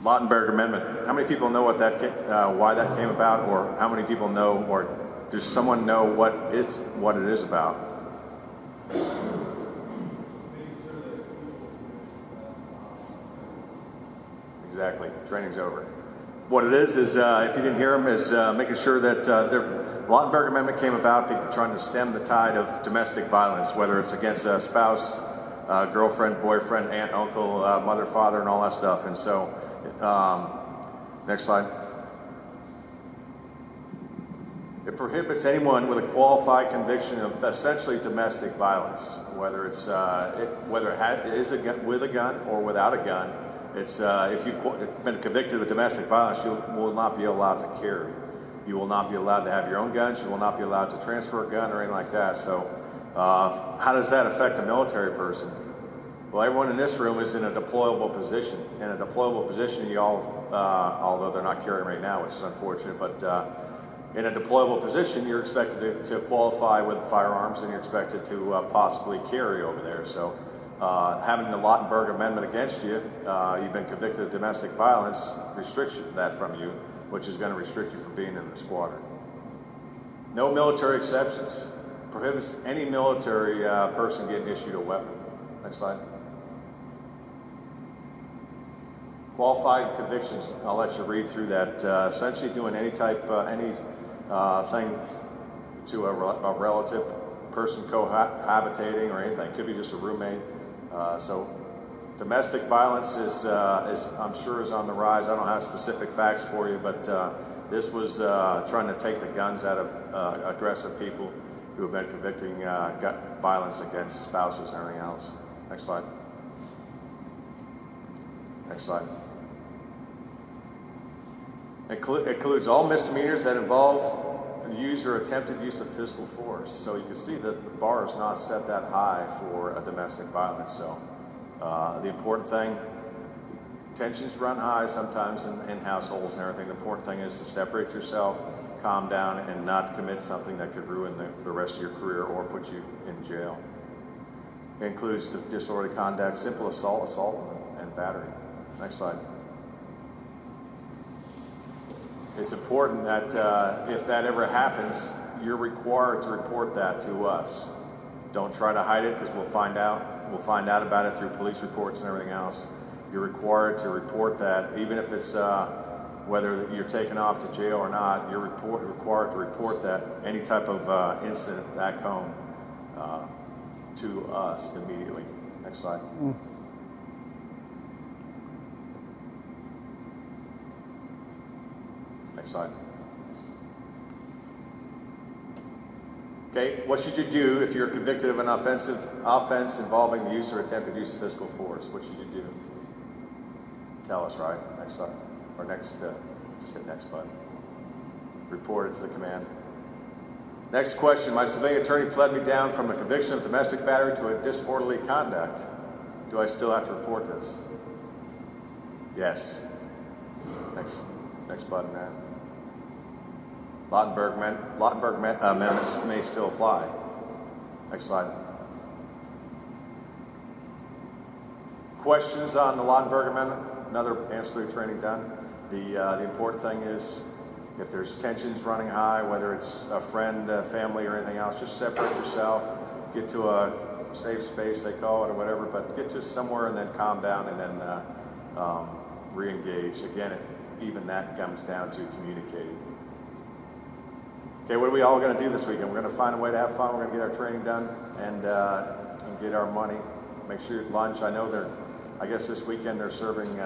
Lauetenberg Amendment. How many people know what that why that came about, or how many people know, or does someone know what it is about? Exactly. Training's over. What it is if you didn't hear them, is making sure that the Lauetenberg Amendment came about trying to stem the tide of domestic violence, whether it's against a spouse, girlfriend, boyfriend, aunt, uncle, mother, father, and all that stuff. And so, next slide. It prohibits anyone with a qualified conviction of essentially domestic violence, whether it's with a gun or without a gun. It's if you've been convicted of domestic violence, you will not be allowed to carry. You will not be allowed to have your own guns. You will not be allowed to transfer a gun or anything like that. So, how does that affect a military person? Well, everyone in this room is in a deployable position. In a deployable position, you all, although they're not carrying right now, which is unfortunate, but in a deployable position, you're expected to qualify with firearms, and you're expected to possibly carry over there. So, having the Lauetenberg Amendment against you, you've been convicted of domestic violence, restricts that from you, which is going to restrict you from being in the squadron. No military exceptions. Prohibits any military person getting issued a weapon. Next slide. Qualified convictions, I'll let you read through that. Essentially doing any thing to a relative, person cohabitating or anything. Could be just a roommate. So domestic violence is I'm sure is on the rise. I don't have specific facts for you, but this was trying to take the guns out of aggressive people who have been convicting violence against spouses and everything else. Next slide. Next slide. It includes all misdemeanors that involve the use or attempted use of physical force. So you can see that the bar is not set that high for a domestic violence. So the important thing, tensions run high sometimes in households and everything. The important thing is to separate yourself, calm down, and not commit something that could ruin the rest of your career or put you in jail. It includes disorderly conduct, simple assault, and battery. Next slide. It's important that if that ever happens, you're required to report that to us. Don't try to hide it, because we'll find out. We'll find out about it through police reports and everything else. You're required to report that, even if it's whether you're taken off to jail or not. You're required to report that any type of incident back home to us immediately. Next slide. Next slide. Okay, what should you do if you're convicted of an offense involving the use or attempted use of physical force? What should you do? Tell us, right? Next slide. Or next, just hit next button. Report it to the command. Next question. My civilian attorney pled me down from a conviction of domestic battery to a disorderly conduct. Do I still have to report this? Yes. Next button, man. Lauetenberg amendments may still apply. Next slide. Questions on the Lauetenberg Amendment? Another ancillary training done. The important thing is, if there's tensions running high, whether it's a friend, family, or anything else, just separate yourself, get to a safe space, they call it, or whatever, but get to somewhere and then calm down and then re-engage. Again, even that comes down to communicating. Okay, what are we all going to do this weekend? We're going to find a way to have fun. We're going to get our training done and get our money. Make sure you lunch. I know I guess this weekend they're serving